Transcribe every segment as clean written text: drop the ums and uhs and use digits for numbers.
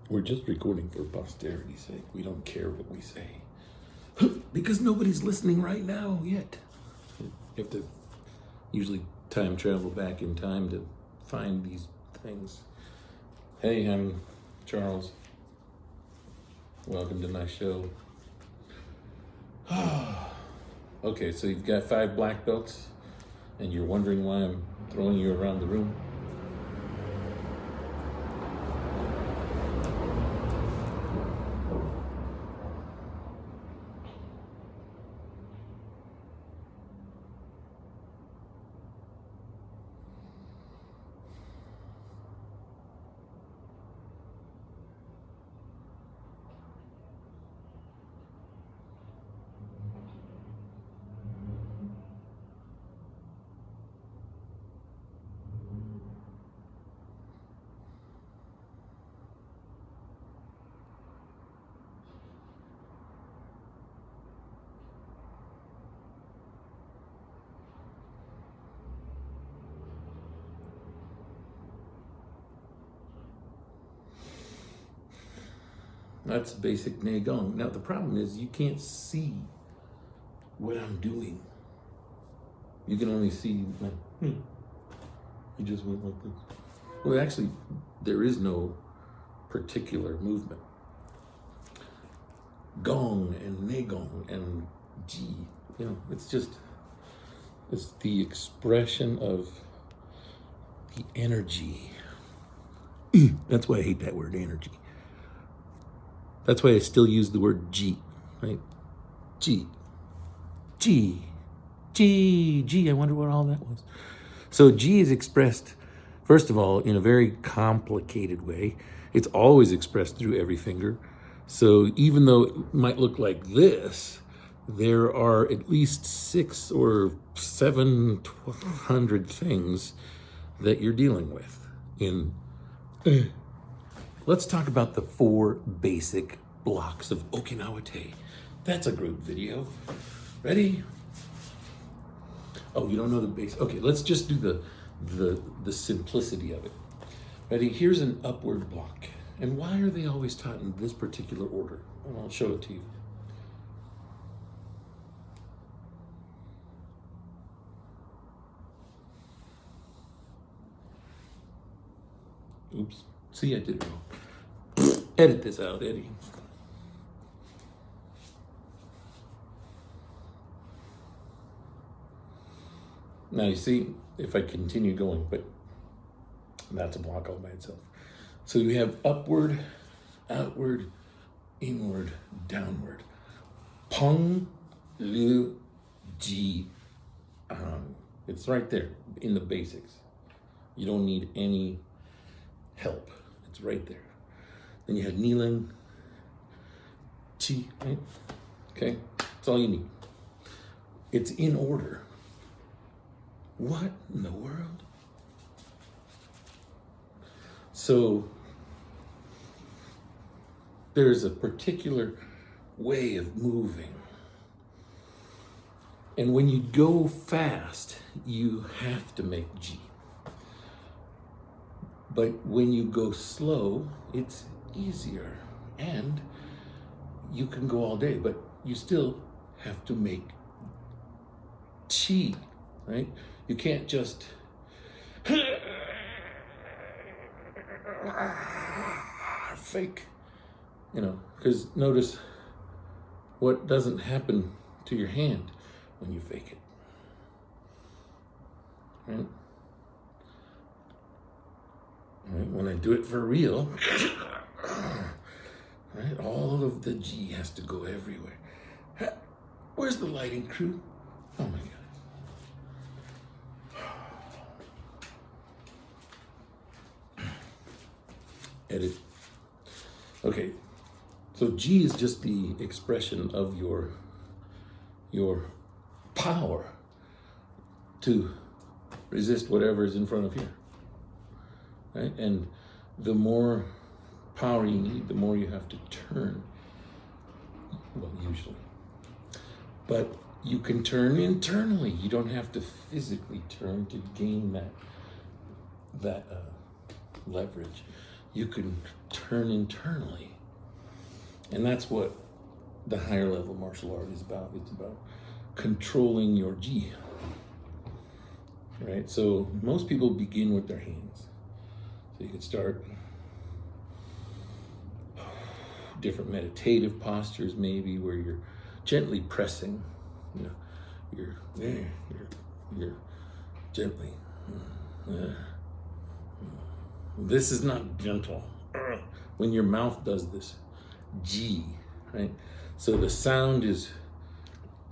We're just recording for posterity's sake. We don't care what we say. Because nobody's listening right now yet. You have to usually time travel back in time to find these things. Hey, I'm Charles. Welcome to my show. Okay, so you've got 5 black belts, and you're wondering why I'm throwing you around the room. That's basic Neigong. Now the problem is you can't see what I'm doing. You can only see like, he just went like this. Well, actually, there is no particular movement. Gong and Neigong and Ji, it's the expression of the energy. That's why I hate that word, energy. That's why I still use the word G, right? G. I wonder what all that was. So G is expressed, first of all, in a very complicated way. It's always expressed through every finger. So even though it might look like this, there are at least 600 or 700 things that you're dealing with in. Let's talk about the 4 basic blocks of Okinawa Te. That's a group video. Ready? Oh, you don't know the base. Okay, let's just do the simplicity of it. Ready? Here's an upward block. And why are they always taught in this particular order? And I'll show it to you. Oops. See, I did it wrong. Edit this out, Eddie. Now you see, if I continue going, but that's a block all by itself. So we have upward, outward, inward, downward. Pong, Liu, Ji, Ang. It's right there in the basics. You don't need any help. It's right there. Then you had Nilang, Chi, right? Okay, that's all you need. It's in order. What in the world? So there's a particular way of moving. And when you go fast, you have to make G. But when you go slow, it's easier. And you can go all day, but you still have to make Chi, right? You can't just fake, because notice what doesn't happen to your hand when you fake it, right? Right, when I do it for real, right, all of the G has to go everywhere. Where's the lighting crew? Oh my God. Edit. Okay, so G is just the expression of your power to resist whatever is in front of you. Right? And the more power you need, the more you have to turn. Well, usually. But you can turn internally. You don't have to physically turn to gain that leverage. you can turn internally. And that's what the higher level martial art is about. It's about controlling your ji. Right? So most people begin with their hands. So you can start different meditative postures, maybe, where you're gently pressing. You know, you're there, you're gently. This is not gentle. When your mouth does this, ji, right? So the sound is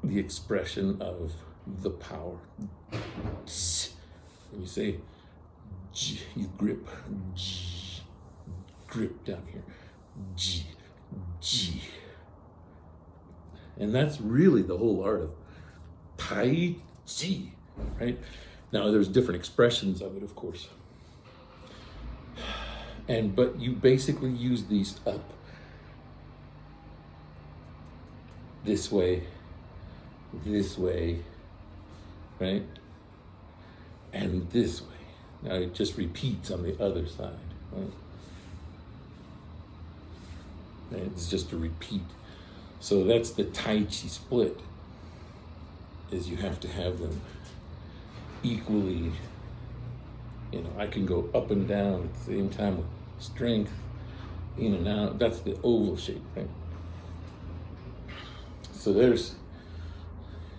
the expression of the power. When you say ji, you grip, ji, grip down here, ji, ji. And that's really the whole art of Taiji, right? Now there's different expressions of it, of course. But you basically use these up this way, right? And this way. Now it just repeats on the other side, right? And it's just a repeat. So that's the Tai Chi split, is you have to have them equally, you know, I can go up and down at the same time with strength, in and out. That's the oval shape, right? So there's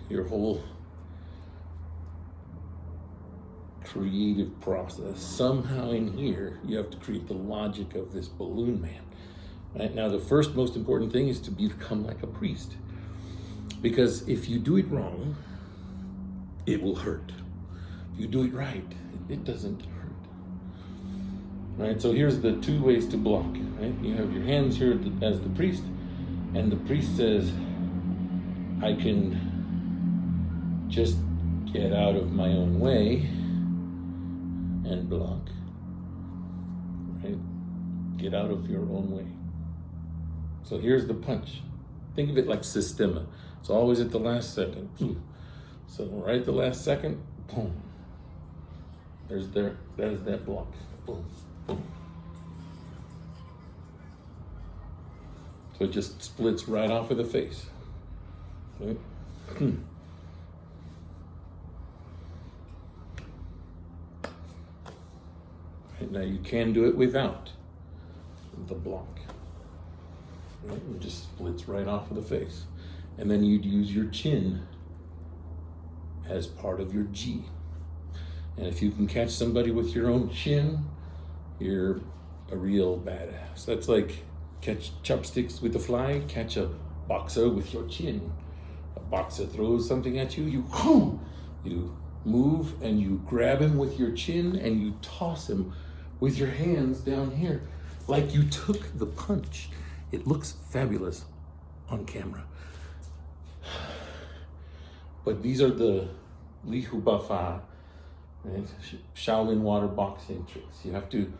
your whole creative process. Somehow in here, you have to create the logic of this balloon man. Right? Now, the first most important thing is to become like a priest. Because if you do it wrong, it will hurt. If you do it right, it doesn't hurt. Right? So here's the two ways to block. Right? You have your hands here as the priest, and the priest says, I can just get out of my own way and block. Right? Get out of your own way. So here's the punch. Think of it like sistema. It's always at the last second. So right at the last second, boom. That is that block. Boom, boom. So it just splits right off of the face. Right? Right, now you can do it without the block. Right? It just splits right off of the face. And then you'd use your chin as part of your ji. And if you can catch somebody with your own chin, you're a real badass. That's like catch chopsticks with a fly, catch a boxer with your chin. A boxer throws something at you, you move and you grab him with your chin and you toss him with your hands down here like you took the punch. It looks fabulous on camera. But these are the Li Hu Ba Fa, right? Shaolin water boxing tricks. You have to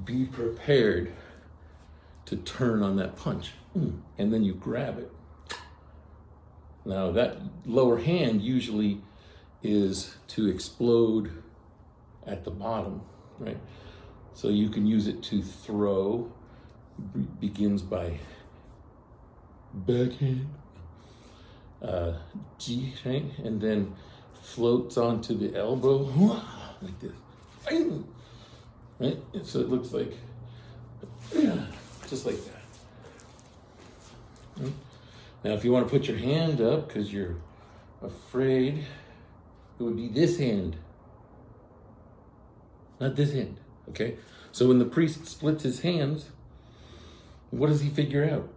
be prepared to turn on that punch. And then you grab it. Now that lower hand usually is to explode at the bottom, right? So you can use it to throw. Begins by backhand, ji, right? And then floats onto the elbow, like this, right? And so it looks like, just like that. Right? Now, if you want to put your hand up because you're afraid, it would be this hand, not this hand, okay? So when the priest splits his hands, what does he figure out?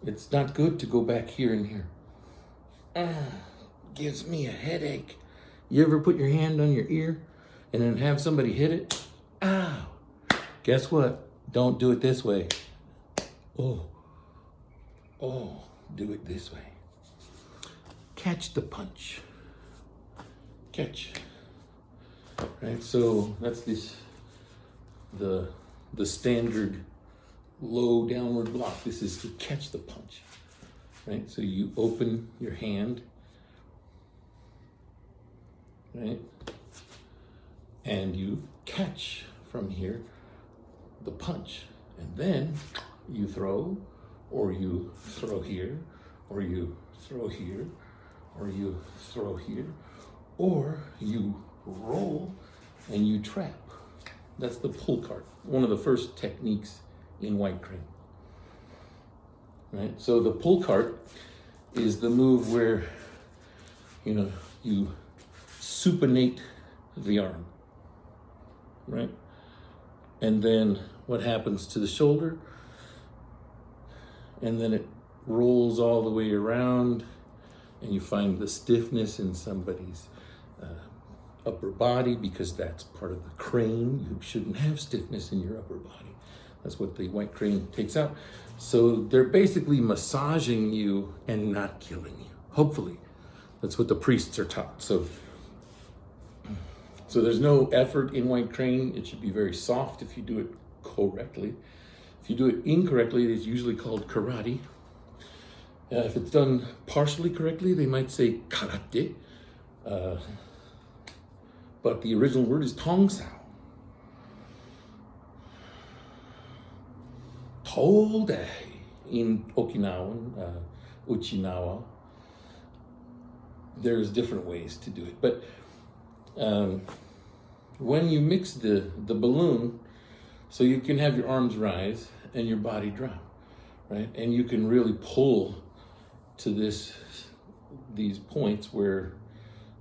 It's not good to go back here and here. Gives me a headache. You ever put your hand on your ear and then have somebody hit it? Ow. Guess what? Don't do it this way. Oh, do it this way. Catch the punch. Catch. Right, so that's the standard low downward block. This is to catch the punch, right? So you open your hand, right? And you catch from here, the punch. And then you throw, or you throw here, or you throw here, or you throw here, or you roll and you trap. That's the pull cart, one of the first techniques in white crane. Right? So the pull cart is the move where, you supinate the arm, right? And then what happens to the shoulder? And then it rolls all the way around, and you find the stiffness in somebody's upper body, because that's part of the crane. You shouldn't have stiffness in your upper body. That's what the white crane takes out. So they're basically massaging you and not killing you. Hopefully. That's what the priests are taught. So there's no effort in white crane. It should be very soft if you do it correctly. If you do it incorrectly, it's usually called karate. If it's done partially correctly, they might say karate. But the original word is tongsao. Tode in Okinawa, Uchinawa. There's different ways to do it. But when you mix the balloon, so you can have your arms rise and your body drop, right? And you can really pull to these points where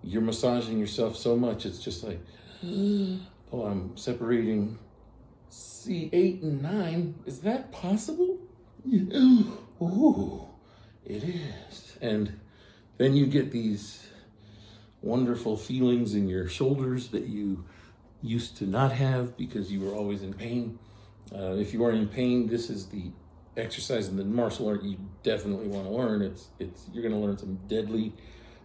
you're massaging yourself so much, it's just like, oh, I'm separating C8 and 9. Is that possible? Oh, it is. And then you get these wonderful feelings in your shoulders that you used to not have because you were always in pain. If you are in pain, this is the exercise in the martial art you definitely want to learn. You're going to learn some deadly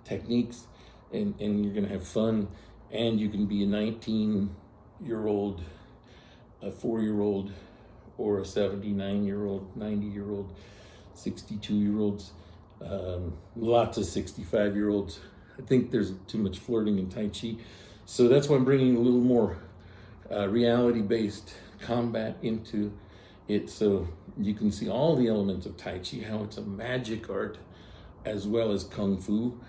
techniques, and you're going to have fun, and you can be a 19-year-old, a 4-year-old, or a 79-year-old, 90-year-old, 62-year-olds, lots of 65-year-olds. I think there's too much flirting in Tai Chi. So that's why I'm bringing a little more reality-based combat into it, so you can see all the elements of Tai Chi, how it's a magic art as well as Kung Fu,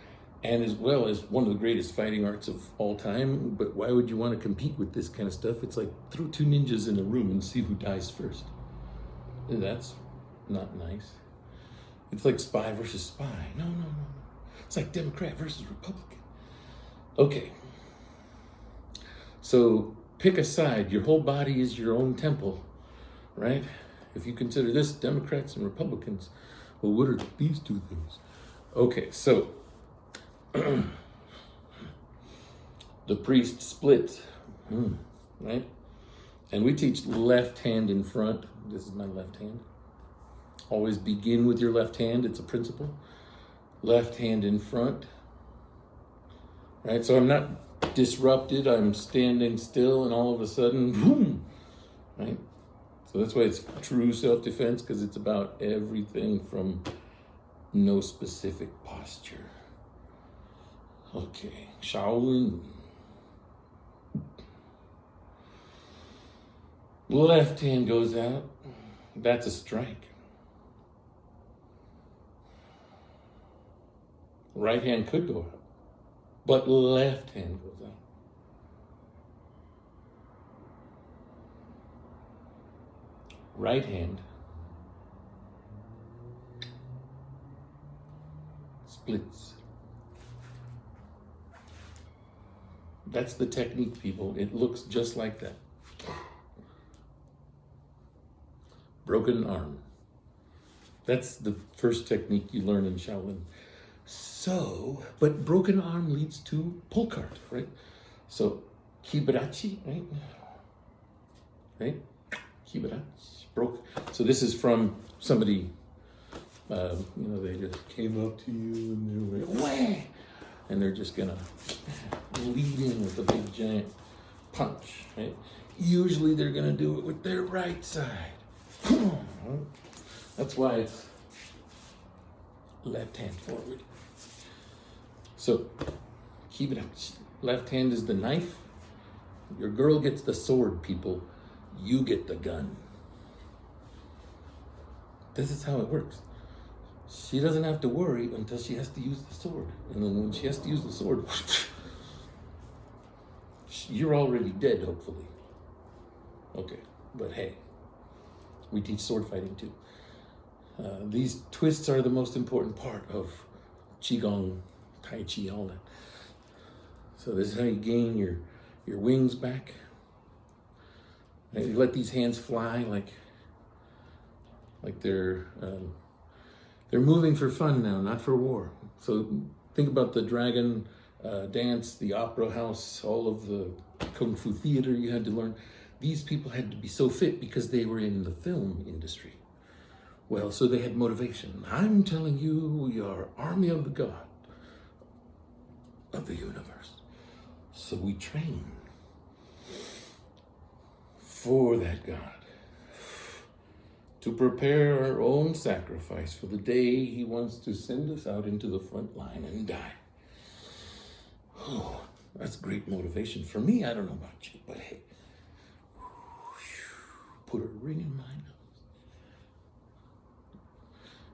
and as well as one of the greatest fighting arts of all time. But why would you want to compete with this kind of stuff? It's like throw two ninjas in a room and see who dies first. That's not nice. It's like spy versus spy. No. It's like Democrat versus Republican. Okay. So pick a side. Your whole body is your own temple, right? If you consider this Democrats and Republicans, well, what are these two things? Okay, so the priest splits, right? And we teach left hand in front. This is my left hand. Always begin with your left hand. It's a principle. Left hand in front, right? So I'm not disrupted. I'm standing still, and all of a sudden, boom, right? So that's why it's true self-defense, because it's about everything from no specific posture. Okay, Shaolin. Left hand goes out. That's a strike. Right hand could go out, but left hand goes out. Right hand splits. That's the technique, people. It looks just like that. Broken arm. That's the first technique you learn in Shaolin. So, but broken arm leads to pull cart, right? So, kibarachi, right? Right? Kibarachi, broke. So this is from somebody, they just came up to you and they were like, wah! And they're just gonna lead in with a big giant punch, right? Usually they're gonna do it with their right side. That's why it's left hand forward. So, keep it up. Left hand is the knife. Your girl gets the sword, people. You get the gun. This is how it works. She doesn't have to worry until she has to use the sword. And then when she has to use the sword, you're already dead, hopefully. Okay, but hey, we teach sword fighting too. These twists are the most important part of Qigong, Tai Chi, all that. So this is how you gain your wings back. And you let these hands fly like they're moving for fun now, not for war. So think about the dragon dance, the opera house, all of the kung fu theater you had to learn. These people had to be so fit because they were in the film industry. Well, so they had motivation. I'm telling you, we are army of the god of the universe. So we train for that god to prepare our own sacrifice for the day he wants to send us out into the front line and die. Oh, that's great motivation for me. I don't know about you, but hey, put a ring in my nose.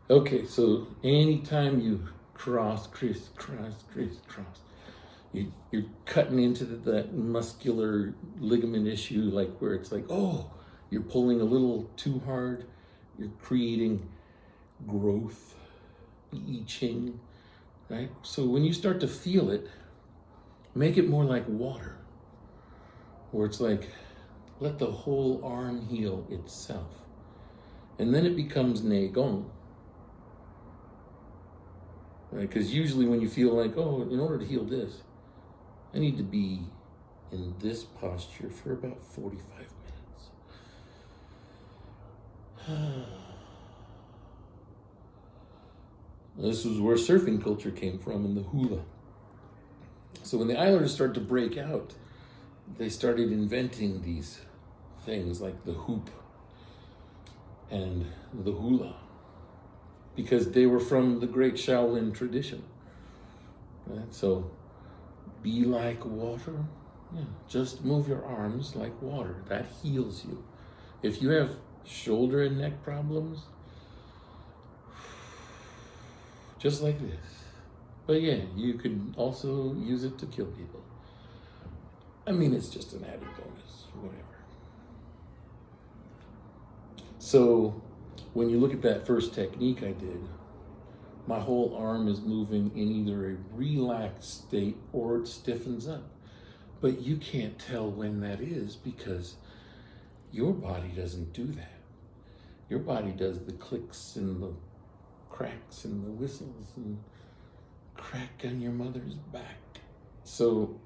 Okay, so anytime you cross, you're cutting into that muscular ligament issue, like where it's like, oh, you're pulling a little too hard. You're creating growth, I Ching, right? So when you start to feel it, make it more like water, where it's like, let the whole arm heal itself. And then it becomes Nei Gong. Right? Because usually when you feel like, oh, in order to heal this, I need to be in this posture for about 45 minutes. This is where surfing culture came from, in the hula. So when the islanders started to break out, they started inventing these things like the hoop and the hula, because they were from the great Shaolin tradition. Right? So be like water. Yeah, just move your arms like water. That heals you. If you have shoulder and neck problems, just like this. But yeah, you could also use it to kill people. I mean, it's just an added bonus, whatever. So when you look at that first technique I did, my whole arm is moving in either a relaxed state or it stiffens up. But you can't tell when that is because your body doesn't do that. Your body does the clicks and the cracks and the whistles and crack on your mother's back. So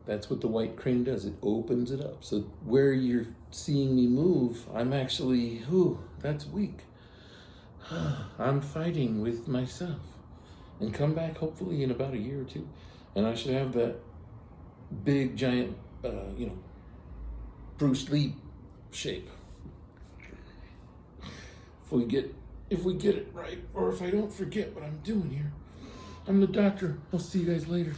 that's what the white crane does. It opens it up. So where you're seeing me move, I'm actually, that's weak. I'm fighting with myself. And come back hopefully in about a year or two. And I should have that big, giant, Bruce Lee shape. If we get it right, or if I don't forget what I'm doing here. I'm the doctor. I'll see you guys later.